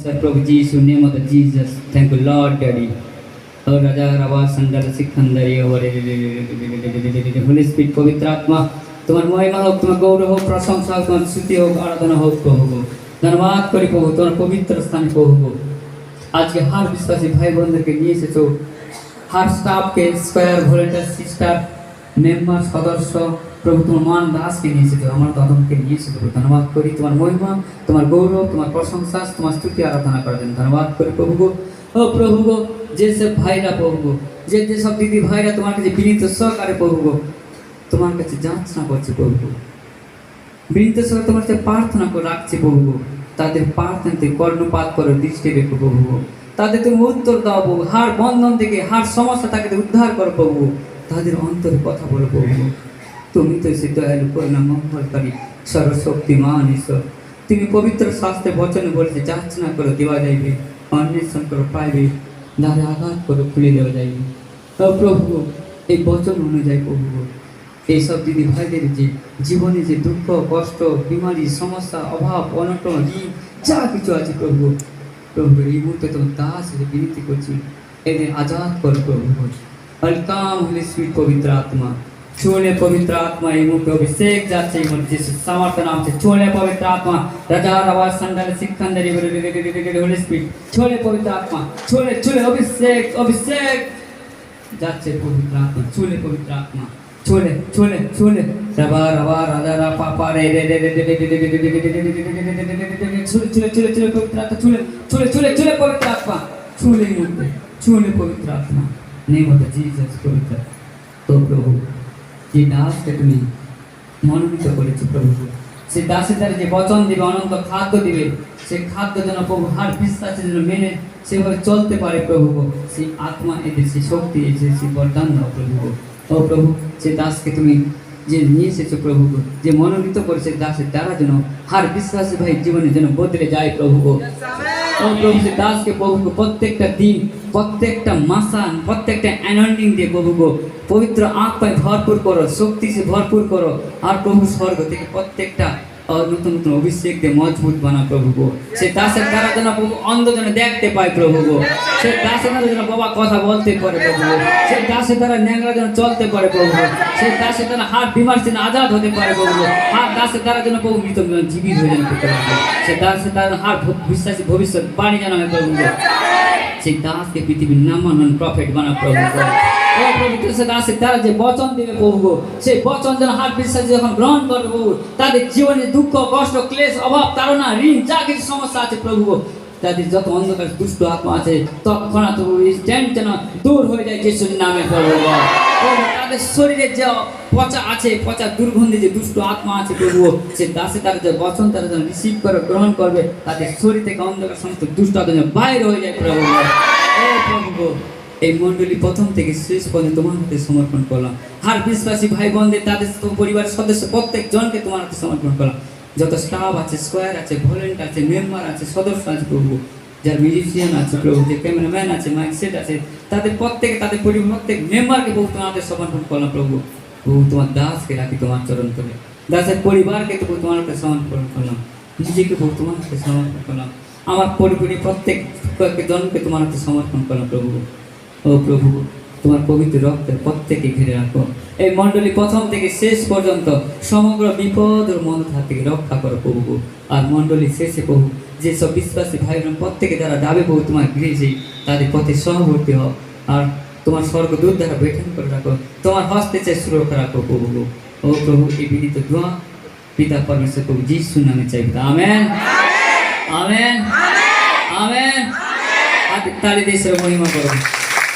Prabhu Jesu name of Jesus thank you Lord daddy और राजा रवा संडल सिकंदरी और होली स्पिरिट पवित्र आत्मा तुम्हार महिमा হোক তোমার গৌরব হোক প্রশংসা হোক তোমার स्तुति হোক আরাধনা হোক প্রভু ধন্যবাদ করি প্রভু তোমার পবিত্র স্থানে প্রভু আজকে হার বিশ্বাসী ভাই বোনদেরকে নিয়ে এসেছো হার স্টাফকে স্কয়ার ভলেন্টিয়ার সিস্টার মেম্বার সদস্য প্রভু তোমার মান দাসকে নিয়ে এসেছো আমার দাদনকে নিয়ে এসেছো ধন্যবাদ করি তোমার মহিমা তোমার গৌরব তোমার প্রশংসা তোমার स्तुति আরাধনা করার জন্য ধন্যবাদ করি প্রভু ও প্রভু যে সব ভাইরা প্রভু যে সব দিদি ভাইরা তোমার কাছে বিনীত সহকারে প্রভু তোমার কাছে যাচনা করছে প্রভু বিনীত সহকারে তোমার কাছে প্রার্থনা করে রাখছে প্রভু তাদের প্রার্থনাতে কর্ণপাত করো দৃষ্টি রেখো প্রভু তাদের তুমি উত্তর দাও প্রভু হার বন্ধন থেকে হার সমস্যা তাকে উদ্ধার করো প্রভু তাদের অন্তরে কথা বলো প্রভু তুমি তো সে দয়ালু করুণা মঙ্গলকারী সর্বশক্তিমান ঈশ্বর তুমি পবিত্র শাস্ত্রে বচনে বলেছে যাচনা করো দেওয়া যাইবে অন্বেষণ করো পাইবে দ্বারে আঘাত করো খুলে দেওয়া যাইবে ও প্রভু এই বচন অনুযায়ী প্রভু এইসব দিদি ভাইদের যে জীবনে যে দুঃখ কষ্ট বিমারি সমস্যা অভাব অনটন ঋণ যা কিছু আছে প্রভু প্রভু এই মুহূর্তে তোমার দাস বিনতি করছি এদের আজাদ করো প্রভু अलकाम होली स्वीट पवित्र आत्मा छोड़े पवित्र आत्मा ये मुझे अभिषेक जाते हैं मुझे समर्थ नाम से छोड़े पवित्र आत्मा राजा रवा संडल सिकंदरी होली स्वीट छोड़े पवित्र आत्मा छोड़े छोड़े अभिषेक अभिषेक जाते पवित्र आत्मा छोड़े पवित्र आत्मा छोड़े छोड़े छोड़े रवा रवा राजा रा पापा रे रे रे रे रे रे रे छोड़े छोड़े छोड़े छोड़े पवित्र आत्मा छोड़े छोड़े छोड़े छोड़े पवित्र आत्मा छोड़े मुझे छोड़े पवित्र आत्मा नेम ऑफ जीसस पवित्र तो प्रभु যে দাসকে তুমি মনোনীত করেছো প্রভু সেই দাসের দ্বারা যে বচন দিবে অনন্ত খাদ্য দিবে সেই খাদ্য যেন প্রভু হার বিশ্বাসের জন্য মেনে সেভাবে চলতে পারে প্রভু সেই আত্মা এদের সেই শক্তি এসে সেই বরদান দাও প্রভু ও প্রভু সেই দাসকে তুমি যে নিয়ে এসেছো প্রভু যে মনোনীত করেছে দাসের দ্বারা যেন হার বিশ্বাসী ভাই জীবনে যেন বদলে যায় প্রভু ও প্রভু সেই দাসকে প্রভু প্রত্যেকটা দিন প্রত্যেকটা মাসান প্রত্যেকটা অ্যানয়েন্টিং দিয়ে প্রভু পবিত্র আত্মায় ভরপুর করো শক্তি সে ভরপুর করো আর প্রভু স্বর্গ থেকে প্রত্যেকটা নতুন নতুন অভিষেক দিয়ে মজবুত বানা প্রভু সে দাসের দ্বারা যেন প্রভু অন্ধ যেন দেখতে পায় প্রভু সে দাসের দ্বারা যেন বাবা কথা বলতে পারে প্রভু সে দাসের দ্বারা ন্যাংরা যেন চলতে পারে প্রভু সে দাসের দ্বারা হাত বিমার যেন আজাদ হতে পারে প্রভু হাত দাসের দ্বারা যেন প্রভু মৃত জীবিত হয়ে যেন পেতে পারে সে দাসের দ্বারা হার বিশ্বাসী ভবিষ্যৎ বাণী যেন হয় প্রভু সেই দাসকে পৃথিবীর নামানন প্রফেট বানা প্রভু ও প্রভু সে দাসের দ্বারা যে বচন দেবে প্রভু সেই বচন যেন হাত বিশ্বাস যখন গ্রহণ করবে প্রভু তাদের জীবনে দুঃখ কষ্ট ক্লেশ অভাব তাড়না ঋণ যা কিছু সমস্যা আছে প্রভু তাদের যত অন্ধকার দুষ্ট আত্মা আছে তৎক্ষণাৎ যেন দূর হয়ে যায় যিশুর নামে প্রভু তাদের শরীরে যে পচা আছে পচা দুর্গন্ধি যে দুষ্ট আত্মা আছে প্রভু সে দাসে তারা যে বচন তারা যেন রিসিভ করে গ্রহণ করবে তাদের শরীর থেকে অন্ধকার সমস্ত দুষ্ট আত্মা যেন বাইরে হয়ে যায় প্রভু ও প্রভু এই মণ্ডলী প্রথম থেকে শেষ পর্যন্ত তোমার হাতে সমর্পণ করলাম হার বিশ্বাসী ভাই বোনদের তাদের পরিবারের সদস্য প্রত্যেক জনকে তোমার হাতে সমর্পণ করলাম যত স্টাফ আছে স্কোয়ার আছে ভলেন্টিয়ার আছে মেম্বার আছে সদস্য আছে প্রভু যার মিউজিশিয়ান আছে প্রভু যে ক্যামেরাম্যান আছে মাইক সেট আছে তাদের প্রত্যেকে তাদের পরিবার প্রত্যেক মেম্বারকে প্রভু তোমার হাতে সমর্পণ করলাম প্রভু প্রভু তোমার দাসকে রাখি তোমার চরণ করে দাসের পরিবারকে তো তোমার হাতে সমর্পণ করলাম নিজেকে প্রভু তোমার হাতে সমর্পণ করলাম আমার পরিবারের প্রত্যেক জনকে তোমার হাতে সমর্পণ করলাম প্রভু ও প্রভু তোমার পবিত্র রক্তের প্রত্যেকে ঘিরে রাখো এই মণ্ডলী প্রথম থেকে শেষ পর্যন্ত সমগ্র বিপদ ও মন হাত থেকে রক্ষা করো প্রভু আর মণ্ডলী শেষে প্রভু যেসব বিশ্বাসী ভাই বোন প্রত্যেকে যারা যাবে প্রভু তোমার গৃহে তাদের পথে সহবর্তী হও আর তোমার স্বর্গদূত দ্বারা বেঠন করে রাখো তোমার হস্তে চেয়ে সুরক্ষা রাখো প্রভু ও প্রভু এই বিনীত দোয়া পিতা পরমেশ্বর প্রভু যিশুর নামে চাইবে আমেন আমেন আমেন আমেন তালি দিয়ে মহিমা করো